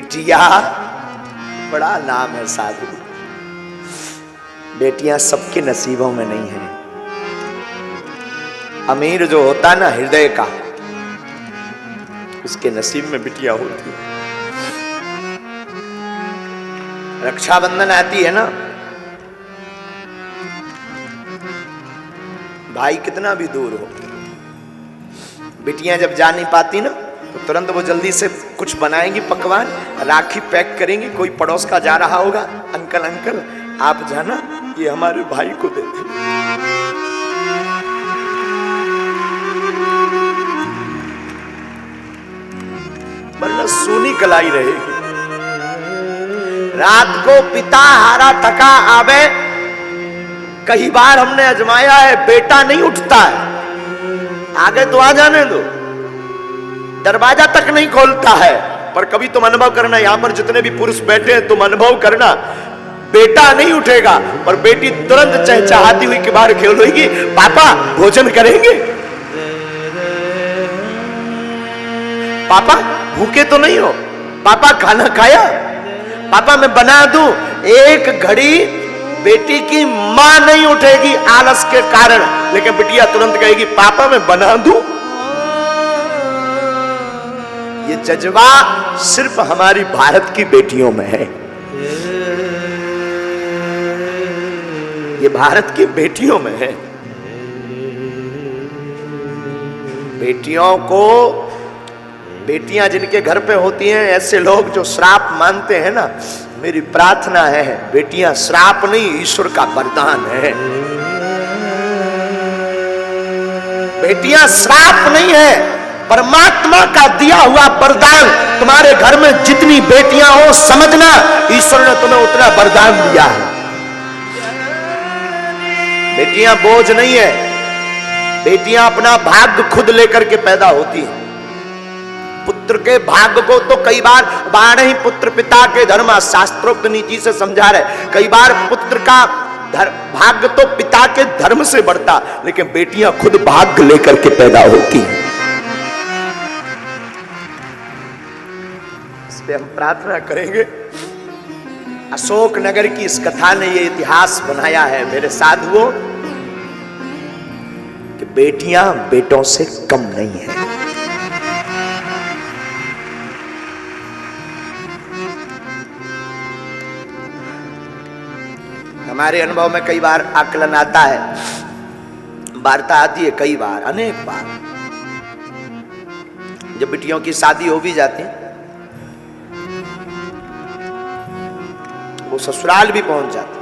बेटिया बड़ा नाम है साधु। बेटियां सबके नसीबों में नहीं है। अमीर जो होता ना हृदय का, उसके नसीब में बिटिया होती है। रक्षाबंधन आती है ना, भाई कितना भी दूर हो, बिटियां जब जा नहीं पाती ना तो तुरंत वो जल्दी से कुछ बनाएंगी पकवान, राखी पैक करेंगी। कोई पड़ोस का जा रहा होगा, अंकल अंकल आप जाना, ये हमारे भाई को दे दे। वरना सोनी कलाई रहेगी। रात को पिता हारा थका आवे, कई बार हमने आजमाया है, बेटा नहीं उठता है। आगे तो आ जाने दो, दरवाजा तक नहीं खोलता है। पर कभी तुम अनुभव करना, यहां पर जितने भी पुरुष बैठे हैं तुम अनुभव करना, बेटा नहीं उठेगा पर बेटी तुरंत चहचहाती हुई के बाहर खेलेगी, पापा भोजन करेंगे, पापा भूखे तो नहीं हो, पापा खाना खाया, पापा मैं बना दूं। एक घड़ी बेटी की मां नहीं उठेगी आलस के कारण, लेकिन बिटिया तुरंत कहेगी पापा मैं बना दूं। ये जज्बा सिर्फ हमारी भारत की बेटियों में है। ये भारत की बेटियों में है। बेटियों को, बेटियां जिनके घर पे होती हैं, ऐसे लोग जो श्राप मानते हैं ना, मेरी प्रार्थना है बेटियां श्राप नहीं, ईश्वर का वरदान है। बेटियां श्राप नहीं है, परमात्मा का दिया हुआ वरदान। तुम्हारे घर में जितनी बेटियां हो, समझना ईश्वर ने तुम्हें उतना वरदान दिया है। बेटियां बोझ नहीं है, बेटियां अपना भाग्य खुद लेकर के पैदा होती हैं। पुत्र के भाग्य को तो कई बार बाण ही पुत्र पिता के धर्म, शास्त्रोक्त नीति से समझा रहे। कई बार पुत्र का भाग्य तो पिता के धर्म से बढ़ता, लेकिन बेटियां खुद भाग्य लेकर के पैदा होती हैं। इस पे हम प्रार्थना करेंगे। अशोक नगर की इस कथा ने ये इतिहास बनाया है मेरे साधुओं, कि बेटियां बेटों से कम नहीं है। हमारे अनुभव में कई बार आकलन आता है, वार्ता आती है, कई बार, अनेक बार, जब बिटियों की शादी हो भी जाती, वो ससुराल भी पहुंच जाती,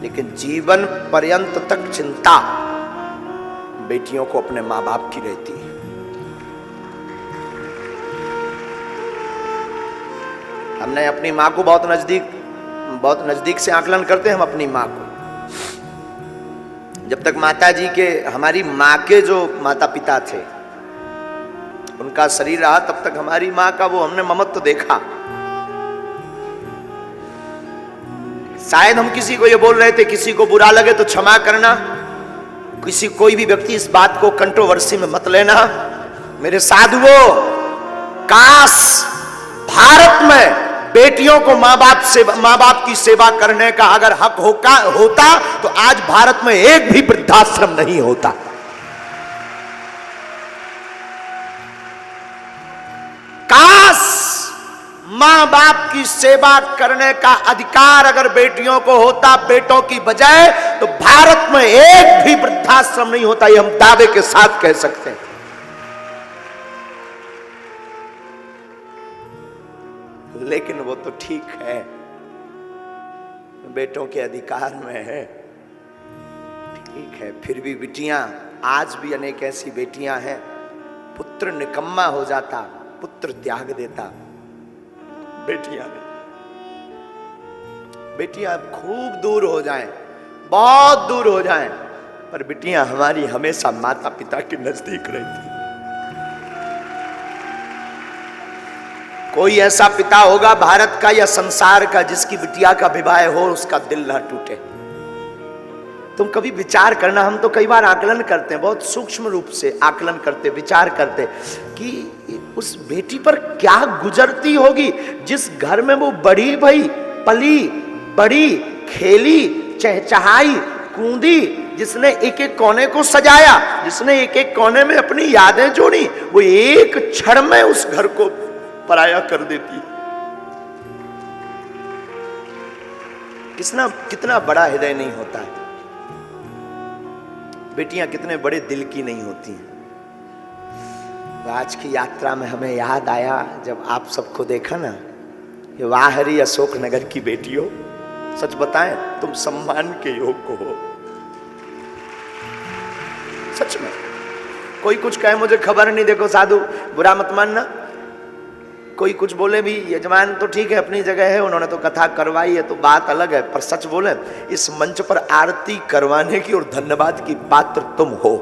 लेकिन जीवन पर्यंत तक चिंता बेटियों को अपने मां बाप की रहती है। हमने अपनी मां को बहुत नजदीक से आकलन करते हैं हम अपनी मां को। जब तक माता जी के, हमारी मां के जो माता पिता थे, उनका शरीर रहा, तब तक हमारी मां का वो हमने ममत्व देखा। शायद हम किसी को ये बोल रहे थे, किसी को बुरा लगे तो क्षमा करना, कोई भी व्यक्ति इस बात को कंट्रोवर्सी में मत लेना। मेरे साधुओं, काश भारत में बेटियों को मां बाप की सेवा करने का अगर हक होता तो आज भारत में एक भी वृद्धाश्रम नहीं होता। काश मां बाप की सेवा करने का अधिकार अगर बेटियों को होता बेटों की बजाय, तो भारत में एक भी वृद्धाश्रम नहीं होता। ये हम दावे के साथ कह सकते हैं। लेकिन वो तो ठीक है, बेटों के अधिकार में है, ठीक है। फिर भी बेटियां, आज भी अनेक ऐसी बेटियां हैं, पुत्र निकम्मा हो जाता, पुत्र त्याग देता, बेटियां नहीं। बेटियां खूब दूर हो जाएं, बहुत दूर हो जाएं, पर बेटियां हमारी हमेशा माता पिता के नजदीक रहती। कोई ऐसा पिता होगा भारत का या संसार का जिसकी बिटिया का विवाह हो उसका दिल ना टूटे। तुम कभी विचार करना, हम तो कई बार आकलन करते हैं, बहुत सूक्ष्म रूप से आकलन करते, विचार करते कि उस बेटी पर क्या गुजरती होगी जिस घर में वो बड़ी भई, पली बड़ी, खेली, चहचहाई, कूदी, जिसने एक एक कोने को सजाया, जिसने एक एक कोने में अपनी यादें जोड़ी, वो एक क्षण में उस घर को पराया कर देती। कितना बड़ा हृदय नहीं होता है। बेटियां कितने बड़े दिल की नहीं होती हैं। आज की यात्रा में हमें याद आया जब आप सबको देखा ना, ये वाह हरी अशोक नगर की बेटियों, सच बताएं तुम सम्मान के योग्य हो। सच में कोई कुछ कहे मुझे खबर नहीं, देखो साधु बुरा मत मानना, कोई कुछ बोले भी, यजमान तो ठीक है अपनी जगह है, उन्होंने तो कथा करवाई है तो बात अलग है, पर सच बोले इस मंच पर आरती करवाने की और धन्यवाद की पात्र तुम हो।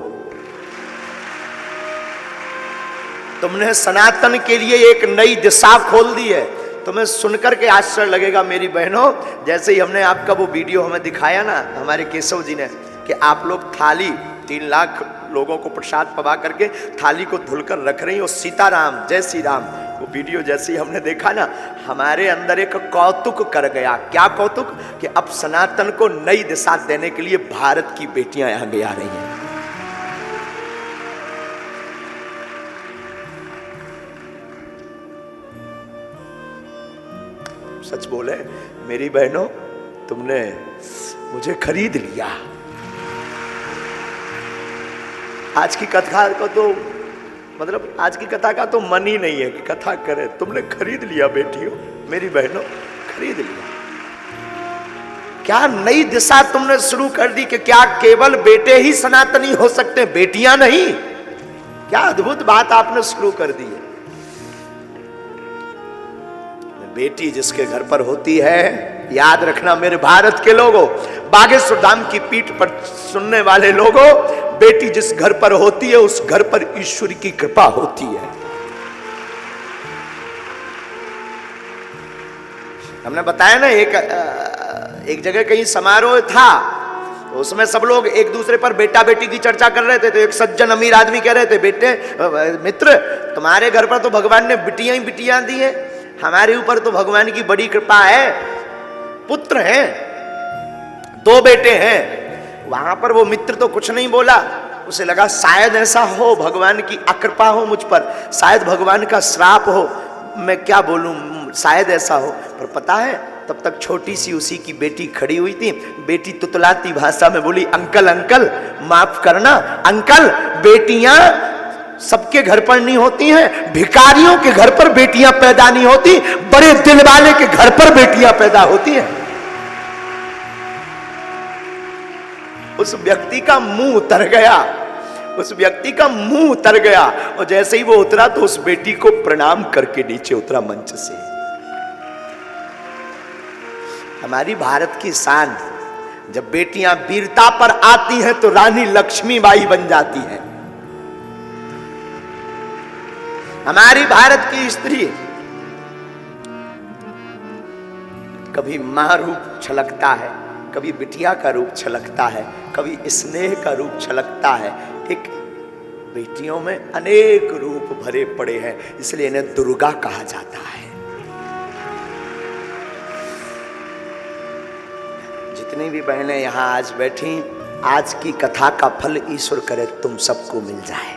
तुमने सनातन के लिए एक नई दिशा खोल दी है। तुम्हें सुनकर के आश्चर्य लगेगा मेरी बहनों, जैसे ही हमने आपका वो वीडियो हमें दिखाया ना हमारे केशव जी ने, कि आप लोग थाली 3 लाख लोगों को प्रसाद पवा करके थाली को धुलकर रख रही हो, सीताराम जय श्री राम, वो वीडियो जैसे ही हमने देखा ना, हमारे अंदर एक कौतुक कर गया। क्या कौतुक? कि अब सनातन को नई दिशा देने के लिए भारत की बेटियां आगे आ रही हैं। सच बोले मेरी बहनों, तुमने मुझे खरीद लिया। आज की कथा को तो मतलब आज की कथा का तो मन ही नहीं है कि कथा करे, तुमने खरीद लिया बेटियों, मेरी बहनों खरीद लिया। क्या नई दिशा तुमने शुरू कर दी कि क्या केवल बेटे ही सनातनी हो सकते, बेटियां नहीं? क्या अद्भुत बात आपने शुरू कर दी है। बेटी जिसके घर पर होती है, याद रखना मेरे भारत के लोगों, बागेश्वर धाम की पीठ पर सुनने वाले लोगों, बेटी जिस घर पर होती है उस घर पर ईश्वर की कृपा होती है। हमने बताया ना एक जगह कहीं समारोह था, तो उसमें सब लोग एक दूसरे पर बेटा बेटी की चर्चा कर रहे थे। तो एक सज्जन अमीर आदमी कह रहे थे, बेटे मित्र तुम्हारे घर पर तो भगवान ने बिटियां ही बिटियां दी है, हमारे ऊपर तो भगवान की बड़ी कृपा है, पुत्र हैं, 2 बेटे हैं। वहां पर वो मित्र तो कुछ नहीं बोला, उसे लगा शायद ऐसा हो भगवान की अकृपा हो मुझ पर, शायद भगवान का श्राप हो, मैं क्या बोलूं, शायद ऐसा हो। पर पता है तब तक छोटी सी उसी की बेटी खड़ी हुई थी। बेटी तुतलाती भाषा में बोली, अंकल अंकल माफ करना अंकल, बेटियां सबके घर पर नहीं होती हैं, भिखारियों के घर पर बेटियां पैदा नहीं होती, बड़े दिल वाले के घर पर बेटियां पैदा होती हैं। उस व्यक्ति का मुंह उतर गया, उस व्यक्ति का मुंह उतर गया, और जैसे ही वो उतरा तो उस बेटी को प्रणाम करके नीचे उतरा मंच से। हमारी भारत की शान, जब बेटियां वीरता पर आती हैं तो रानी लक्ष्मीबाई बन जाती हैं। हमारी भारत की स्त्री कभी मां रूप छलकता है, कभी बिटिया का रूप छलकता है, कभी स्नेह का रूप छलकता है। एक बेटियों में अनेक रूप भरे पड़े हैं, इसलिए इन्हें दुर्गा कहा जाता है। जितनी भी बहनें यहां आज बैठी, आज की कथा का फल ईश्वर करे तुम सबको मिल जाए।